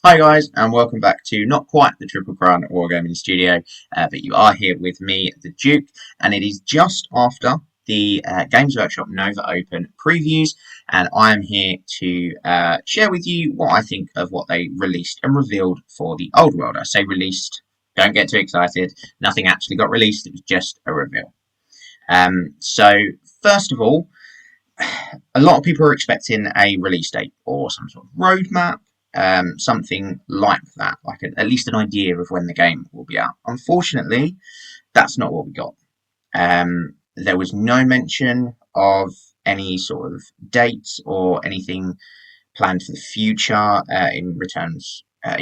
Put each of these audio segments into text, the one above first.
Hi guys, and welcome back to not quite the Triple Crown Wargaming Studio, but you are here with me, the Duke, and it is just after the Games Workshop Nova Open previews, and I am here to share with you what I think of what they released and revealed for the Old World. I say released, don't get too excited, nothing actually got released, it was just a reveal. So first of all, a lot of people are expecting a release date or some sort of roadmap, something like that, like at least an idea of when the game will be out. Unfortunately, that's not what we got. There was no mention of any sort of dates or anything planned for the future in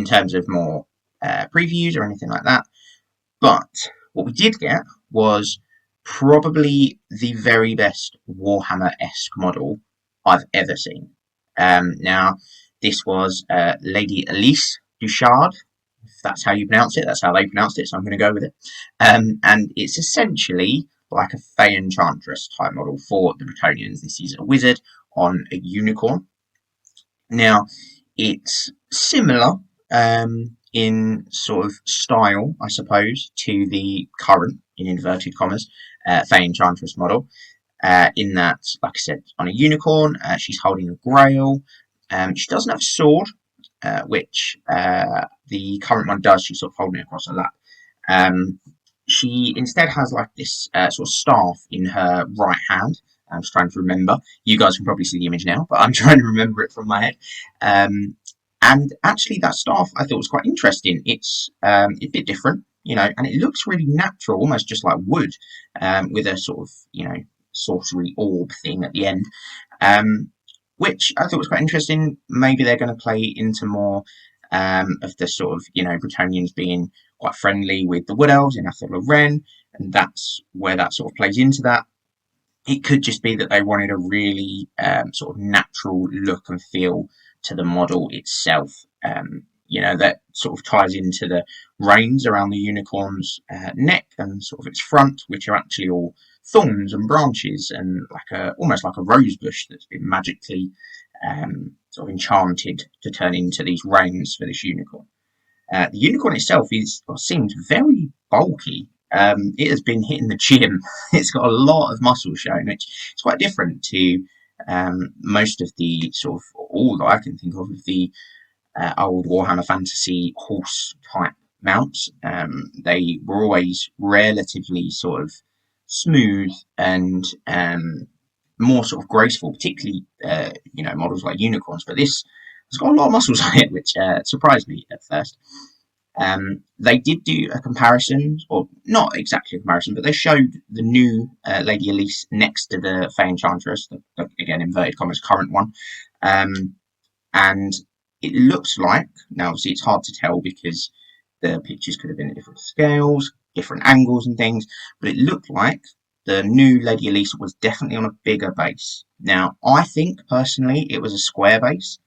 terms of more previews or anything like that. But what we did get was probably the very best Warhammer-esque model I've ever seen. Now, this was Lady Elise Duchard, if that's how you pronounce it. That's how they pronounced it, so I'm going to go with it. And it's essentially like a Fey Enchantress type model for the Bretonnians. This is a wizard on a unicorn. Now, it's similar in sort of style, I suppose, to the current, in inverted commas, Fey Enchantress model. In that, like I said, on a unicorn, she's holding a grail. She doesn't have a sword, which the current one does. She's sort of holding it across her lap. She instead has like this sort of staff in her right hand. I'm just trying to remember. You guys can probably see the image now, but I'm trying to remember it from my head. And actually, that staff I thought was quite interesting. It's a bit different, and it looks really natural, almost just like wood, with a sort of, sorcery orb thing at the end, which I thought was quite interesting. Maybe they're going to play into more of the sort of, Bretonnians being quite friendly with the Wood Elves in Athel Ren, and that's where that sort of plays into that. It could just be that they wanted a really sort of natural look and feel to the model itself. That sort of ties into the reins around the unicorn's neck and sort of its front, which are actually all thorns and branches and almost like a rose bush that's been magically sort of enchanted to turn into these reins for this unicorn. The unicorn itself seems very bulky. It has been hitting the gym. It's got a lot of muscle shown, which is quite different to most of the sort of all that I can think of the old Warhammer Fantasy horse type mounts. They were always relatively sort of smooth and more sort of graceful, particularly models like unicorns. But this has got a lot of muscles on it, which surprised me at first. They did do a comparison, or not exactly a comparison, but they showed the new Lady Elise next to the Fey Enchantress, again inverted commas current one, and it looks like, now obviously it's hard to tell because the pictures could have been at different scales, different angles and things, but it looked like the new Lady Elise was definitely on a bigger base. Now, I think personally it was a square base,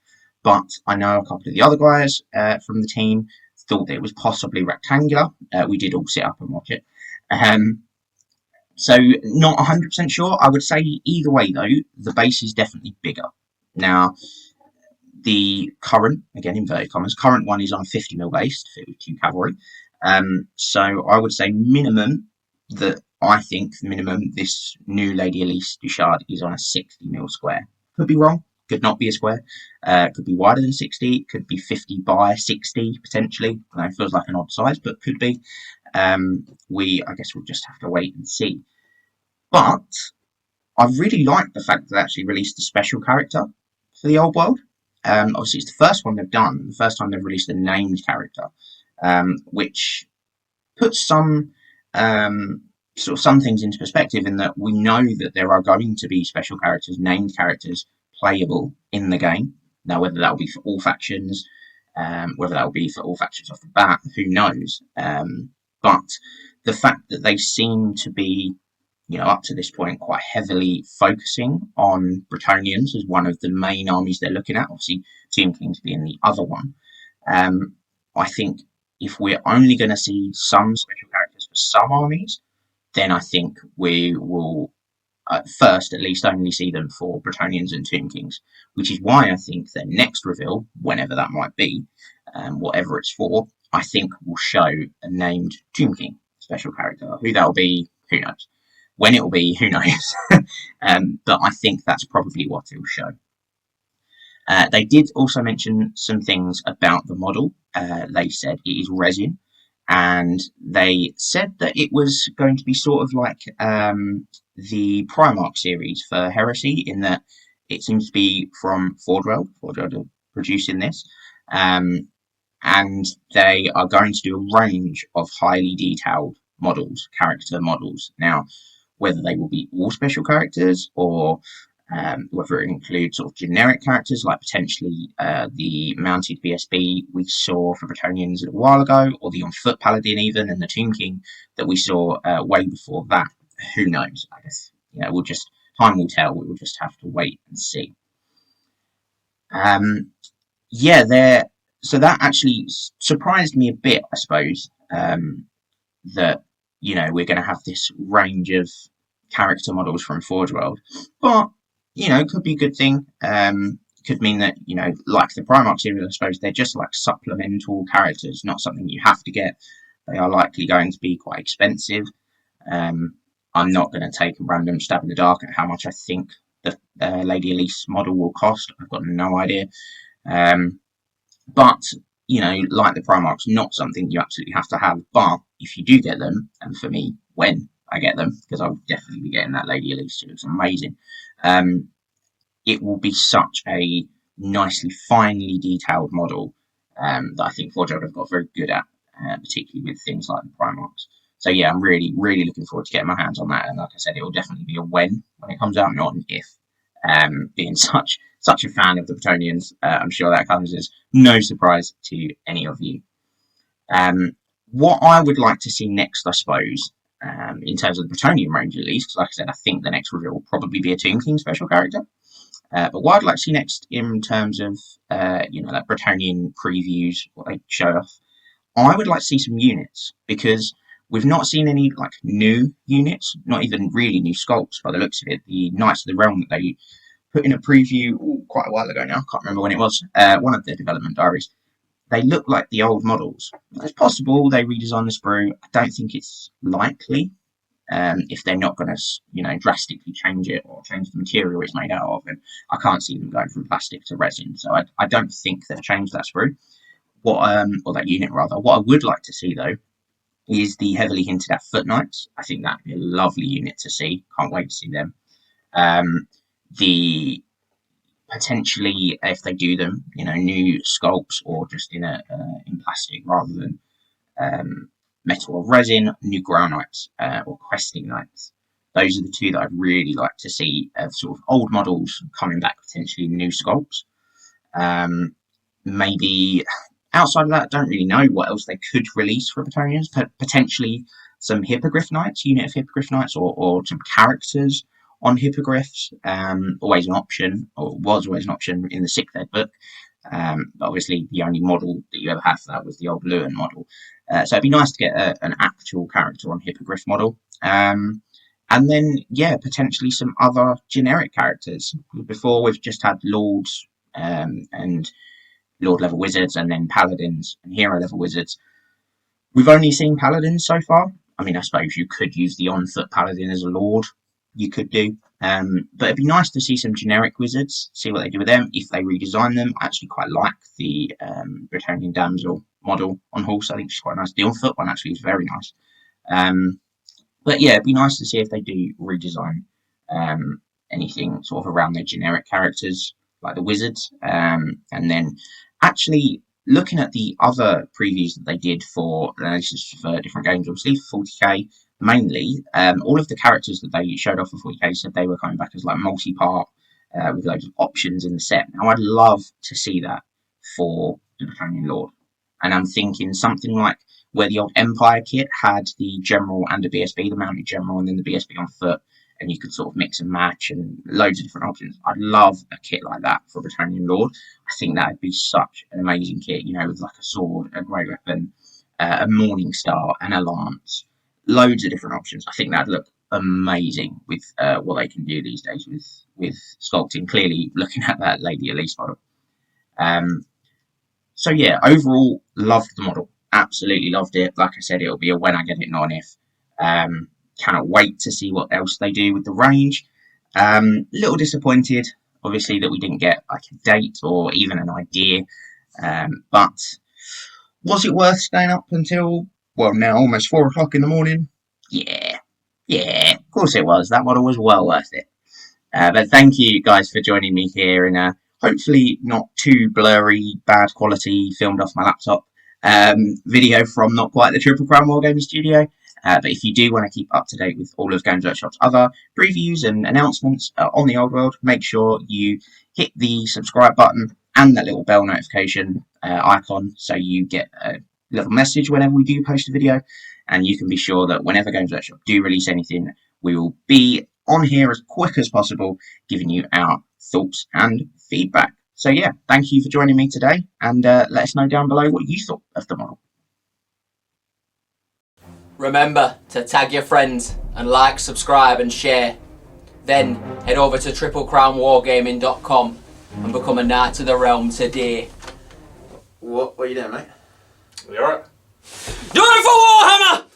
but I know a couple of the other guys from the team thought that it was possibly rectangular. We did all sit up and watch it. So not 100% sure. I would say either way though, the base is definitely bigger. Now, the current, again inverted commas, current one is on a 50mm base, fit with 2 cavalry. So I would say minimum this new Lady Elise Duchard is on a 60mm square. Could be wrong, could not be a square. Could be wider than 60, could be 50 by 60 potentially. I know, it feels like an odd size, but could be. I guess we'll just have to wait and see. But I really like the fact that they actually released a special character for the old world. Obviously, it's the first one they've done, the first time they've released a named character, which puts some some things into perspective in that we know that there are going to be special characters, named characters, playable in the game. Now, whether that will be for all factions, whether that will be for all factions off the bat, who knows? But the fact that they seem to be, up to this point, quite heavily focusing on Bretonnians as one of the main armies they're looking at, obviously Tomb Kings being the other one. I think if we're only going to see some special characters for some armies, then I think we will first at least only see them for Bretonnians and Tomb Kings, which is why I think their next reveal, whenever that might be, whatever it's for, I think will show a named Tomb King special character. Who that'll be, who knows. When it will be, who knows. But I think that's probably what it will show. They did also mention some things about the model. They said it is resin, and they said that it was going to be sort of like the Primarch series for Heresy, in that it seems to be from Forge World are producing this. And they are going to do a range of highly detailed models, character models. Now, whether they will be all special characters, or whether it includes sort of generic characters like potentially the mounted BSB we saw for Bretonnians a little while ago, or the on foot paladin even, and the Tomb King that we saw way before that. Who knows? I guess we'll just, time will tell. We will just have to wait and see. Yeah, there. So that actually surprised me a bit, I suppose. That we're going to have this range of character models from Forge World, but it could be a good thing. Could mean that like the Primarch series, I suppose they're just like supplemental characters, not something you have to get. They are likely going to be quite expensive. I'm not going to take a random stab in the dark at how much I think the Lady Elise model will cost. I've got no idea. But like the Primarchs, not something you absolutely have to have. But if you do get them, and for me, when I get them, because I'll definitely be getting that Lady Elise, she looks amazing. It will be such a nicely, finely detailed model that I think Forge World have got very good at, particularly with things like the Primarchs. So yeah, I'm really, really looking forward to getting my hands on that. And like I said, it will definitely be a when it comes out, not an if. Being such a fan of the Bretonnians, I'm sure that comes as no surprise to any of you. What I would like to see next, I suppose, in terms of the Bretonnian range at least, because like I said, I think the next reveal will probably be a Tomb King special character. But what I'd like to see next in terms of like Bretonnian previews, what they show off, I would like to see some units, because we've not seen any like new units, not even really new sculpts by the looks of it. The Knights of the Realm that they put in a preview quite a while ago now, I can't remember when it was, one of their development diaries. They look like the old models. It's possible they redesign the sprue. I don't think it's likely, if they're not going to, drastically change it or change the material it's made out of. And I can't see them going from plastic to resin. So I don't think they've changed that sprue. Or that unit rather. What I would like to see though is the heavily hinted at Foot Knights. I think that'd be a lovely unit to see. Can't wait to see them. The potentially, if they do them, new sculpts, or just in plastic rather than metal or resin, new Grail Knights or Questing Knights. Those are the two that I'd really like to see of sort of old models coming back, potentially new sculpts. Maybe outside of that, I don't really know what else they could release for Bretonnians. Potentially some Hippogriff Knights, unit of Hippogriff Knights, or some characters on Hippogriffs. Always an option, or was always an option in the 6th Ed book. But obviously, the only model that you ever had for that was the old Lewin model. So it'd be nice to get an actual character on Hippogriff model. And then, yeah, potentially some other generic characters. Before, we've just had Lords and Lord level wizards, and then Paladins and Hero level wizards. We've only seen Paladins so far. I mean, I suppose you could use the on-foot Paladin as a Lord. You could do. But it'd be nice to see some generic wizards, see what they do with them, if they redesign them. I actually quite like the Bretonnian Damsel model on horse. I think she's quite nice. The on-foot one actually is very nice. But yeah, it'd be nice to see if they do redesign anything sort of around their generic characters, like the wizards. And then actually looking at the other previews that they did for different games, obviously for 40k mainly, all of the characters that they showed off for 40k said they were coming back as like multi-part with loads of options in the set. Now I'd love to see that for the Bretonnian Lord, and I'm thinking something like where the old Empire kit had the general and the BSB, the mounted general, and then the BSB on foot, and you could sort of mix and match and loads of different options. I'd love a kit like that for Bretonnian Lord. I think that would be such an amazing kit, with like a sword, a great weapon, a Morning Star, and a lance. Loads of different options. I think that'd look amazing with what they can do these days with sculpting. Clearly, looking at that Lady Elise model. So yeah, overall, loved the model. Absolutely loved it. Like I said, it'll be a when I get it, not an if. Cannot wait to see what else they do with the range. Little disappointed, obviously, that we didn't get like a date or even an idea. But was it worth staying up until, well, now almost 4 o'clock in the morning? Yeah, of course it was. That model was well worth it. But thank you guys for joining me here in a hopefully not too blurry, bad quality, filmed off my laptop video from not quite the Triple Crown Wargaming Studio. But if you do want to keep up to date with all of Games Workshop's other previews and announcements on the old world, make sure you hit the subscribe button and that little bell notification icon so you get a little message whenever we do post a video. And you can be sure that whenever Games Workshop do release anything, we will be on here as quick as possible, giving you our thoughts and feedback. So yeah, thank you for joining me today, and let us know down below what you thought of the model. Remember to tag your friends and like, subscribe and share. Then head over to triplecrownwargaming.com and become a Knight of the Realm today. What are you doing, mate? You alright? Do it for Warhammer!